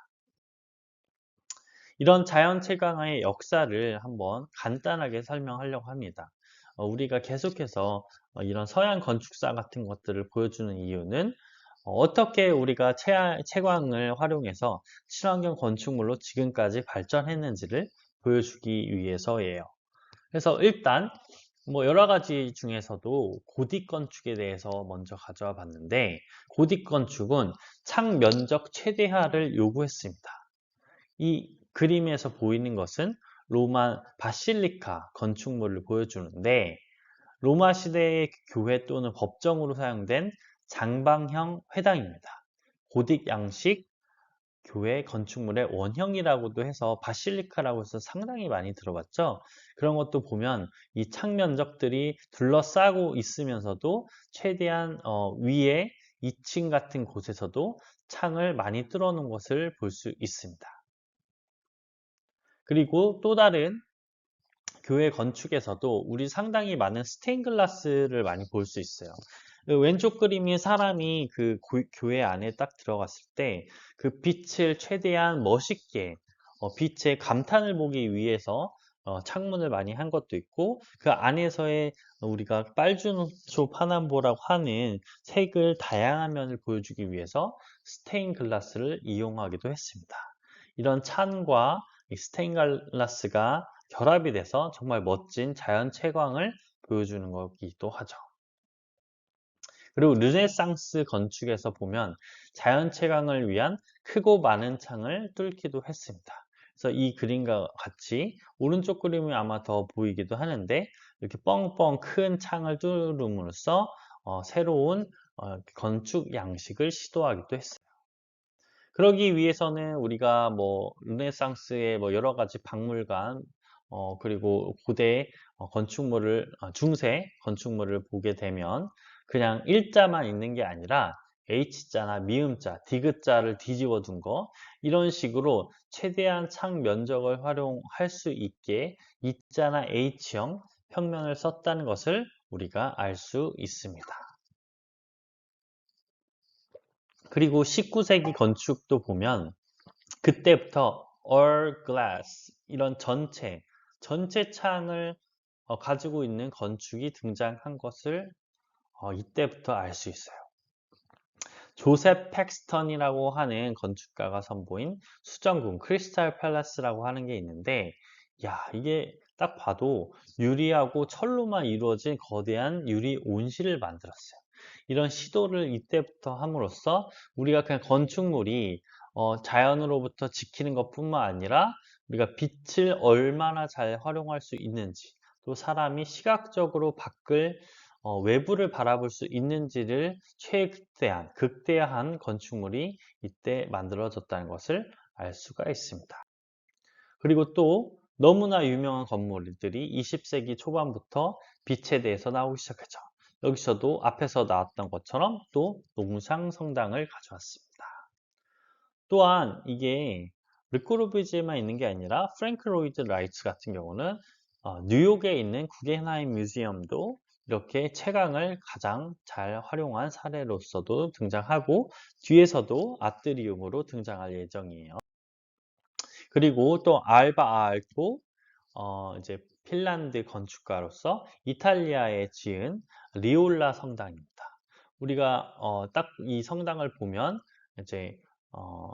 이런 자연채광의 역사를 한번 간단하게 설명하려고 합니다. 우리가 계속해서 이런 서양 건축사 같은 것들을 보여주는 이유는 어떻게 우리가 채광을 활용해서 친환경 건축물로 지금까지 발전했는지를 보여주기 위해서예요. 그래서 일단 뭐 여러 가지 중에서도 고딕 건축에 대해서 먼저 가져와 봤는데, 고딕 건축은 창 면적 최대화를 요구했습니다. 이 그림에서 보이는 것은 로마 바실리카 건축물을 보여주는데, 로마 시대의 교회 또는 법정으로 사용된 장방형 회당입니다. 고딕 양식 교회 건축물의 원형이라고도 해서 바실리카라고 해서 상당히 많이 들어봤죠. 그런 것도 보면 이 창 면적들이 둘러싸고 있으면서도 최대한 위에 2층 같은 곳에서도 창을 많이 뚫어놓은 것을 볼 수 있습니다. 그리고 또 다른 교회 건축에서도 우리 상당히 많은 스테인글라스를 많이 볼 수 있어요. 그 왼쪽 그림이 사람이 그 교회 안에 딱 들어갔을 때 그 빛을 최대한 멋있게 빛의 감탄을 보기 위해서 창문을 많이 한 것도 있고, 그 안에서의 우리가 빨주노초 파남보라고 하는 색을 다양한 면을 보여주기 위해서 스테인글라스를 이용하기도 했습니다. 이런 찬과 이 스테인글라스가 결합이 돼서 정말 멋진 자연 채광을 보여주는 거기도 하죠. 그리고 르네상스 건축에서 보면 자연 채광을 위한 크고 많은 창을 뚫기도 했습니다. 그래서 이 그림과 같이 오른쪽 그림이 아마 더 보이기도 하는데, 이렇게 뻥뻥 큰 창을 뚫음으로써 새로운 건축 양식을 시도하기도 했어요. 그러기 위해서는 우리가 뭐 르네상스의 뭐 여러 가지 박물관, 그리고 고대 건축물을 중세 건축물을 보게 되면 그냥 일자만 있는 게 아니라 H자나 미음자, 디귿자를 뒤집어 둔 거, 이런 식으로 최대한 창 면적을 활용할 수 있게 E자나 H형 평면을 썼다는 것을 우리가 알 수 있습니다. 그리고 19세기 건축도 보면 그때부터 all glass 이런 전체 창을 가지고 있는 건축이 등장한 것을 이때부터 알 수 있어요. 조셉 팩스턴이라고 하는 건축가가 선보인 수정궁 크리스탈 팰라스라고 하는 게 있는데, 야, 이게 딱 봐도 유리하고 철로만 이루어진 거대한 유리 온실을 만들었어요. 이런 시도를 이때부터 함으로써 우리가 그냥 건축물이 자연으로부터 지키는 것뿐만 아니라 우리가 빛을 얼마나 잘 활용할 수 있는지, 또 사람이 시각적으로 밖을 외부를 바라볼 수 있는지를 극대화한 건축물이 이때 만들어졌다는 것을 알 수가 있습니다. 그리고 또 너무나 유명한 건물들이 20세기 초반부터 빛에 대해서 나오기 시작했죠. 여기서도 앞에서 나왔던 것처럼 또 농상 성당을 가져왔습니다. 또한 이게 르코르비지에만 있는 게 아니라 프랭크 로이드 라이트 같은 경우는 뉴욕에 있는 구겐하임 뮤지엄도 이렇게 채광을 가장 잘 활용한 사례로서도 등장하고, 뒤에서도 아트리움으로 등장할 예정이에요. 그리고 또 알바 알토, 이제 핀란드 건축가로서 이탈리아에 지은 리올라 성당입니다. 우리가 딱 이 성당을 보면 이제 어,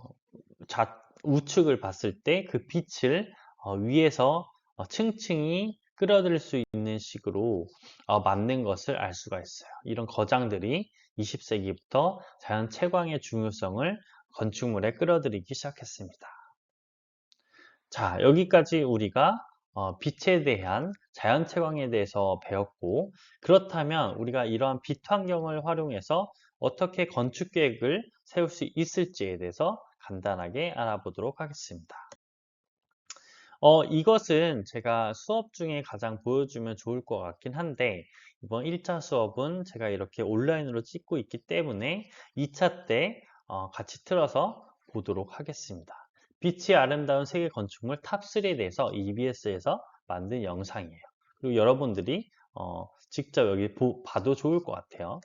우측을 봤을 때 그 빛을 위에서 층층이 끌어들일 수 있는 식으로 만든 것을 알 수가 있어요. 이런 거장들이 20세기부터 자연 채광의 중요성을 건축물에 끌어들이기 시작했습니다. 자, 여기까지 우리가 빛에 대한 자연 채광에 대해서 배웠고, 그렇다면 우리가 이러한 빛 환경을 활용해서 어떻게 건축 계획을 세울 수 있을지에 대해서 간단하게 알아보도록 하겠습니다. 이것은 제가 수업 중에 가장 보여주면 좋을 것 같긴 한데, 이번 1차 수업은 제가 이렇게 온라인으로 찍고 있기 때문에 2차 때 같이 틀어서 보도록 하겠습니다. 빛이 아름다운 세계 건축물 탑3에 대해서 EBS에서 만든 영상이에요. 그리고 여러분들이 직접 여기 봐도 좋을 것 같아요.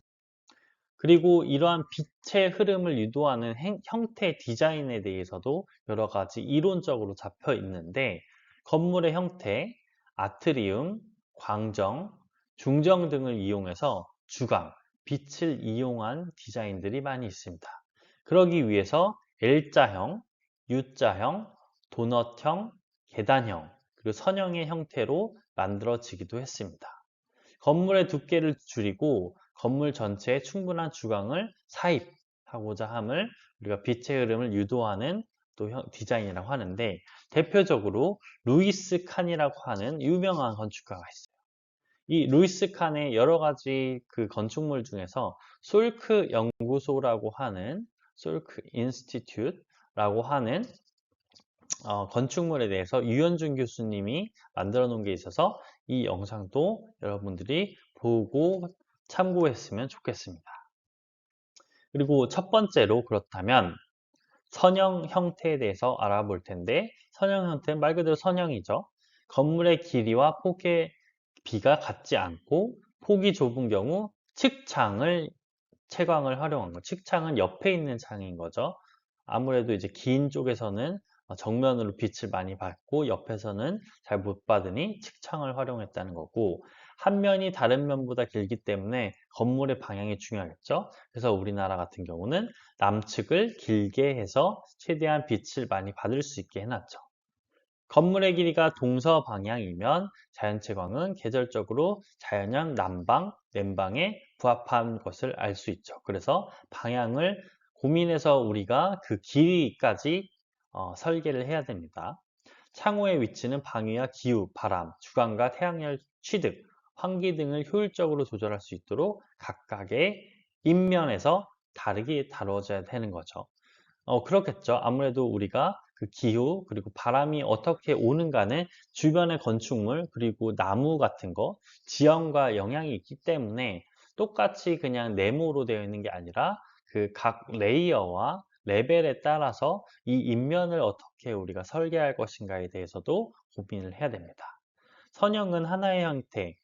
그리고 이러한 빛의 흐름을 유도하는 형태 디자인에 대해서도 여러 가지 이론적으로 잡혀 있는데 건물의 형태, 아트리움, 광정, 중정 등을 이용해서 주광, 빛을 이용한 디자인들이 많이 있습니다. 그러기 위해서 L자형, U자형, 도넛형, 계단형, 그리고 선형의 형태로 만들어지기도 했습니다. 건물의 두께를 줄이고 건물 전체에 충분한 주광을 사입하고자 함을 우리가 빛의 흐름을 유도하는 또 디자인이라고 하는데 대표적으로 루이스 칸이라고 하는 유명한 건축가가 있어요. 이 루이스 칸의 여러 가지 그 건축물 중에서 솔크 연구소라고 하는 솔크 인스티튜트라고 하는 건축물에 대해서 유현준 교수님이 만들어 놓은 게 있어서 이 영상도 여러분들이 보고 참고했으면 좋겠습니다. 그리고 첫 번째로 그렇다면 선형 형태에 대해서 알아볼 텐데 선형 형태는 말 그대로 선형이죠. 건물의 길이와 폭의 비가 같지 않고 폭이 좁은 경우 채광을 활용한 거. 측창은 옆에 있는 창인 거죠. 아무래도 이제 긴 쪽에서는 정면으로 빛을 많이 받고 옆에서는 잘 못 받으니 측창을 활용했다는 거고 한 면이 다른 면보다 길기 때문에 건물의 방향이 중요하겠죠. 그래서 우리나라 같은 경우는 남측을 길게 해서 최대한 빛을 많이 받을 수 있게 해놨죠. 건물의 길이가 동서 방향이면 자연채광은 계절적으로 자연형 남방, 냉방에 부합한 것을 알 수 있죠. 그래서 방향을 고민해서 우리가 그 길이까지 설계를 해야 됩니다. 창호의 위치는 방위와 기후, 바람, 주광과 태양열 취득, 환기 등을 효율적으로 조절할 수 있도록 각각의 입면에서 다르게 다뤄져야 되는 거죠. 그렇겠죠. 아무래도 우리가 그 기후 그리고 바람이 어떻게 오는가는 주변의 건축물 그리고 나무 같은 거 지형과 영향이 있기 때문에 똑같이 그냥 네모로 되어 있는 게 아니라 그 각 레이어와 레벨에 따라서 이 인면을 어떻게 우리가 설계할 것인가에 대해서도 고민을 해야 됩니다. 선형은 하나의 형태,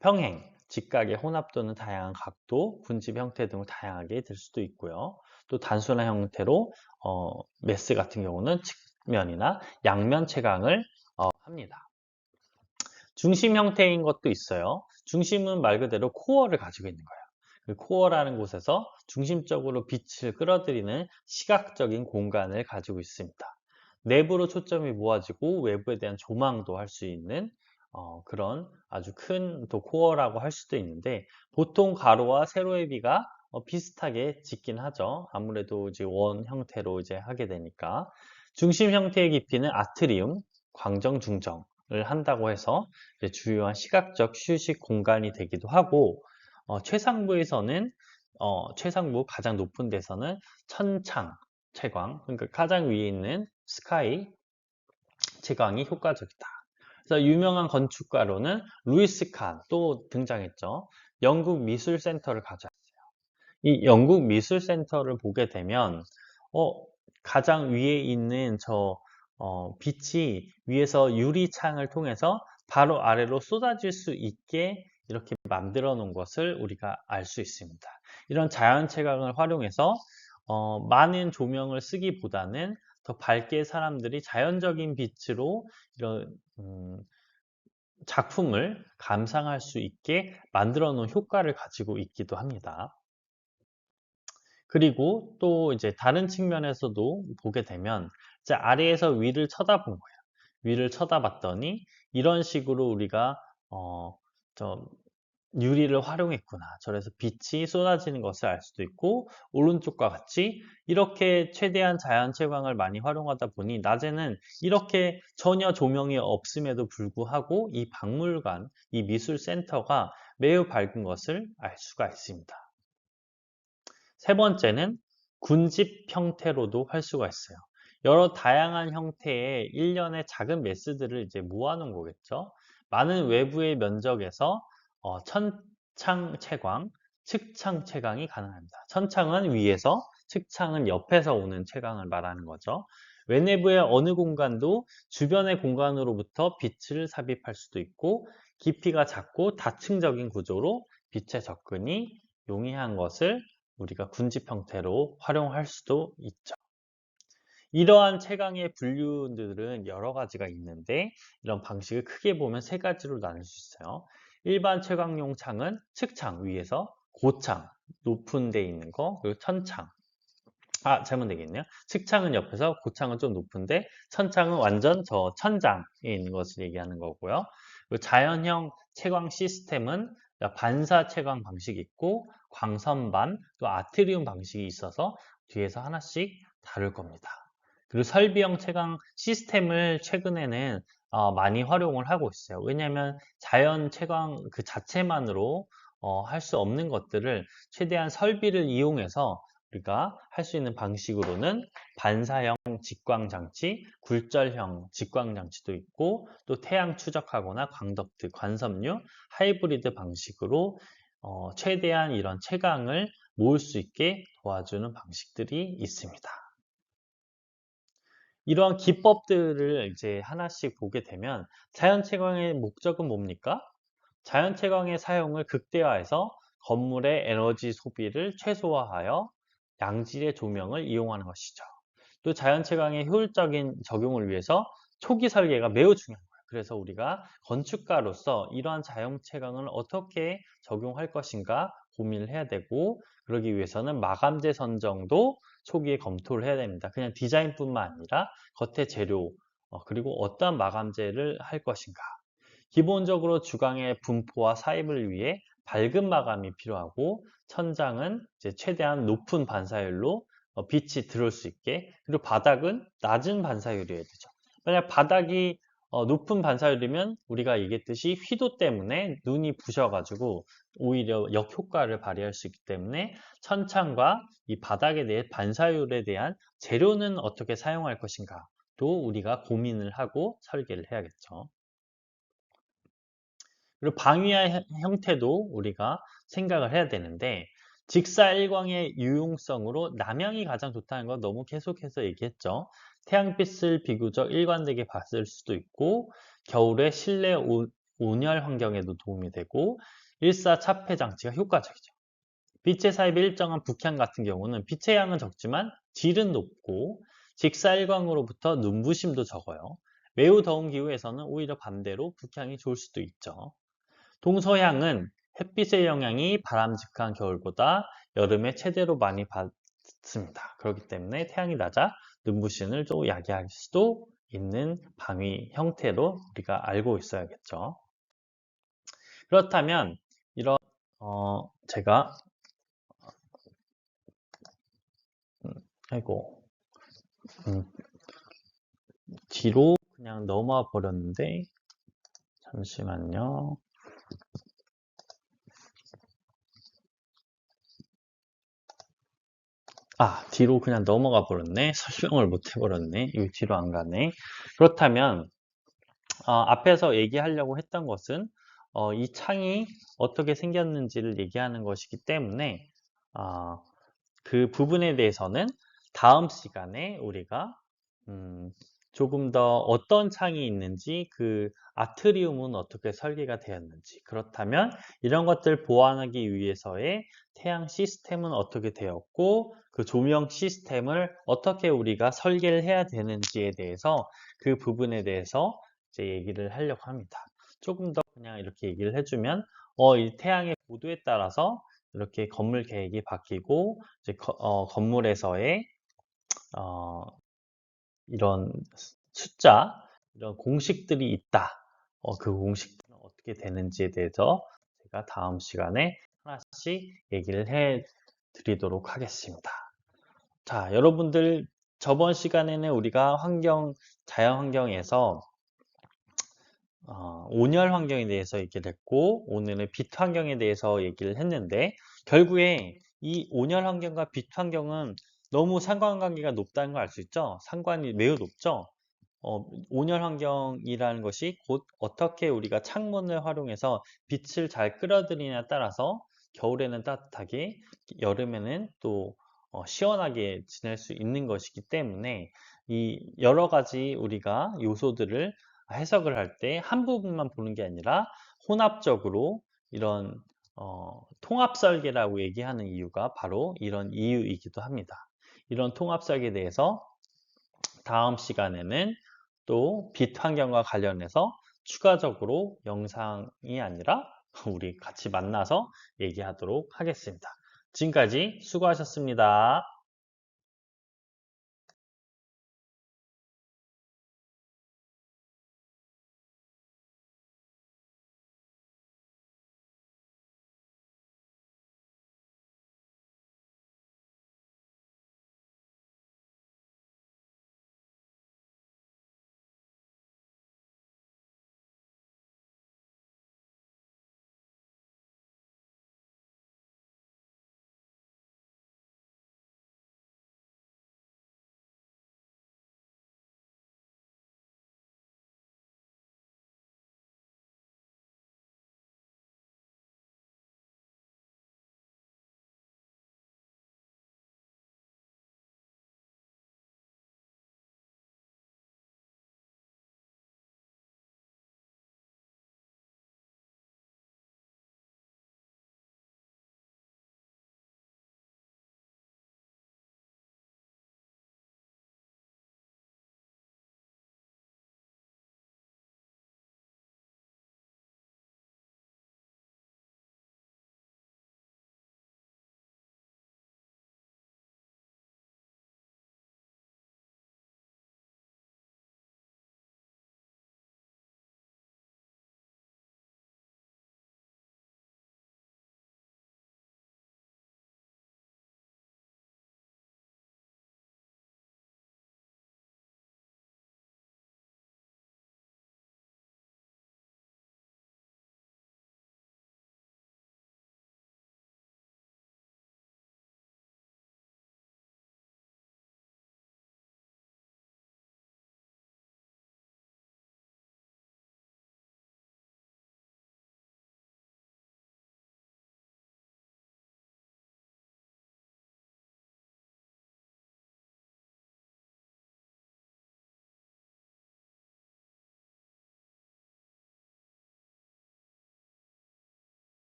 평행, 직각의 혼합 또는 다양한 각도, 군집 형태 등을 다양하게 될 수도 있고요. 또 단순한 형태로 메스 같은 경우는 측면이나 양면 채광을 합니다. 중심 형태인 것도 있어요. 중심은 말 그대로 코어를 가지고 있는 거예요. 그 코어라는 곳에서 중심적으로 빛을 끌어들이는 시각적인 공간을 가지고 있습니다. 내부로 초점이 모아지고 외부에 대한 조망도 할 수 있는 그런 아주 큰 또 코어라고 할 수도 있는데 보통 가로와 세로의 비가 비슷하게 짓긴 하죠. 아무래도 이제 원 형태로 이제 하게 되니까 중심 형태의 깊이는 아트리움, 광정, 중정을 한다고 해서 주요한 시각적 휴식 공간이 되기도 하고 최상부에서는 최상부 가장 높은 데서는 천창 채광, 그러니까 가장 위에 있는 스카이 채광이 효과적이다. 그래서 유명한 건축가로는 루이스 칸 또 등장했죠. 영국 미술센터를 가져왔어요. 이 영국 미술센터를 보게 되면 가장 위에 있는 빛이 위에서 유리창을 통해서 바로 아래로 쏟아질 수 있게 이렇게 만들어 놓은 것을 우리가 알 수 있습니다. 이런 자연 채광을 활용해서 많은 조명을 쓰기보다는 더 밝게 사람들이 자연적인 빛으로 이런 작품을 감상할 수 있게 만들어 놓은 효과를 가지고 있기도 합니다. 그리고 또 이제 다른 측면에서도 보게 되면 이제 아래에서 위를 쳐다본 거예요. 위를 쳐다봤더니 이런 식으로 우리가 어, 저 유리를 활용했구나. 저래서 빛이 쏟아지는 것을 알 수도 있고 오른쪽과 같이 이렇게 최대한 자연 채광을 많이 활용하다 보니 낮에는 이렇게 전혀 조명이 없음에도 불구하고 이 박물관, 이 미술센터가 매우 밝은 것을 알 수가 있습니다. 세 번째는 군집 형태로도 할 수가 있어요. 여러 다양한 형태의 일련의 작은 메스들을 이제 모아놓은 거겠죠. 많은 외부의 면적에서 천창 채광, 측창 채광이 가능합니다. 천창은 위에서, 측창은 옆에서 오는 채광을 말하는 거죠. 외내부의 어느 공간도 주변의 공간으로부터 빛을 삽입할 수도 있고 깊이가 작고 다층적인 구조로 빛의 접근이 용이한 것을 우리가 군집 형태로 활용할 수도 있죠. 이러한 채광의 분류들은 여러 가지가 있는데 이런 방식을 크게 보면 세 가지로 나눌 수 있어요. 일반 채광용 창은 측창 위에서 고창, 높은 데 있는 거, 그리고 천창. 잘못되겠네요. 측창은 옆에서 고창은 좀 높은데 천창은 완전 저 천장에 있는 것을 얘기하는 거고요. 그리고 자연형 채광 시스템은 반사 채광 방식이 있고 광선반, 또 아트리움 방식이 있어서 뒤에서 하나씩 다룰 겁니다. 그리고 설비형 채광 시스템을 최근에는 많이 활용을 하고 있어요. 왜냐하면 자연 채광 그 자체만으로 할 수 없는 것들을 최대한 설비를 이용해서 우리가 할 수 있는 방식으로는 반사형 직광장치, 굴절형 직광장치도 있고 또 태양 추적하거나 광덕트, 관섬유, 하이브리드 방식으로 최대한 이런 채광을 모을 수 있게 도와주는 방식들이 있습니다. 이러한 기법들을 이제 하나씩 보게 되면 자연 채광의 목적은 뭡니까? 자연 채광의 사용을 극대화해서 건물의 에너지 소비를 최소화하여 양질의 조명을 이용하는 것이죠. 또 자연 채광의 효율적인 적용을 위해서 초기 설계가 매우 중요한 거예요. 그래서 우리가 건축가로서 이러한 자연 채광을 어떻게 적용할 것인가 고민을 해야 되고 그러기 위해서는 마감재 선정도 초기에 검토를 해야 됩니다. 그냥 디자인뿐만 아니라 겉의 재료 그리고 어떠한 마감재를 할 것인가 기본적으로 주광의 분포와 사입을 위해 밝은 마감이 필요하고 천장은 이제 최대한 높은 반사율로 빛이 들어올 수 있게 그리고 바닥은 낮은 반사율이어야 되죠. 만약 바닥이 높은 반사율이면 우리가 얘기했듯이 휘도 때문에 눈이 부셔가지고 오히려 역효과를 발휘할 수 있기 때문에 천창과 이 바닥에 대해 반사율에 대한 재료는 어떻게 사용할 것인가 또 우리가 고민을 하고 설계를 해야겠죠. 그리고 방위의 형태도 우리가 생각을 해야 되는데 직사일광의 유용성으로 남향이 가장 좋다는 거 너무 계속해서 얘기했죠. 태양빛을 비교적 일관되게 봤을 수도 있고 겨울에 실내 온열 환경에도 도움이 되고 일사차폐 장치가 효과적이죠. 빛의 사입이 일정한 북향 같은 경우는 빛의 양은 적지만 질은 높고 직사일광으로부터 눈부심도 적어요. 매우 더운 기후에서는 오히려 반대로 북향이 좋을 수도 있죠. 동서향은 햇빛의 영향이 바람직한 겨울보다 여름에 최대로 많이 받습니다. 그렇기 때문에 태양이 낮아 눈부심을 좀 야기할 수도 있는 방위 형태로 우리가 알고 있어야겠죠. 그렇다면 이런 제가 아이고 음, 뒤로 그냥 넘어와 버렸는데 잠시만요. 뒤로 그냥 넘어가 버렸네. 설명을 못 해버렸네. 이거 뒤로 안 가네. 그렇다면 앞에서 얘기하려고 했던 것은 이 창이 어떻게 생겼는지를 얘기하는 것이기 때문에 어, 그 부분에 대해서는 다음 시간에 우리가 조금 더 어떤 창이 있는지 그 아트리움은 어떻게 설계가 되었는지 그렇다면 이런 것들 보완하기 위해서의 태양 시스템은 어떻게 되었고 그 조명 시스템을 어떻게 우리가 설계를 해야 되는지에 대해서 그 부분에 대해서 이제 얘기를 하려고 합니다. 조금 더 그냥 이렇게 얘기를 해주면 이 태양의 고도에 따라서 이렇게 건물 계획이 바뀌고 이제 건물에서의 어, 이런 숫자, 이런 공식들이 있다. 그 공식들은 어떻게 되는지에 대해서 제가 다음 시간에 하나씩 얘기를 해 드리도록 하겠습니다. 자, 여러분들 저번 시간에는 우리가 자연 환경에서 온열 환경에 대해서 얘기를 했고 오늘은 빛 환경에 대해서 얘기를 했는데 결국에 이 온열 환경과 빛 환경은 너무 상관관계가 높다는 걸 알 수 있죠? 상관이 매우 높죠? 온열 환경이라는 것이 곧 어떻게 우리가 창문을 활용해서 빛을 잘 끌어들이냐에 따라서 겨울에는 따뜻하게, 여름에는 또 시원하게 지낼 수 있는 것이기 때문에 이 여러 가지 우리가 요소들을 해석을 할 때 한 부분만 보는 게 아니라 혼합적으로 이런 통합 설계라고 얘기하는 이유가 바로 이런 이유이기도 합니다. 이런 통합 설계에 대해서 다음 시간에는 또 빛 환경과 관련해서 추가적으로 영상이 아니라 우리 같이 만나서 얘기하도록 하겠습니다. 지금까지 수고하셨습니다.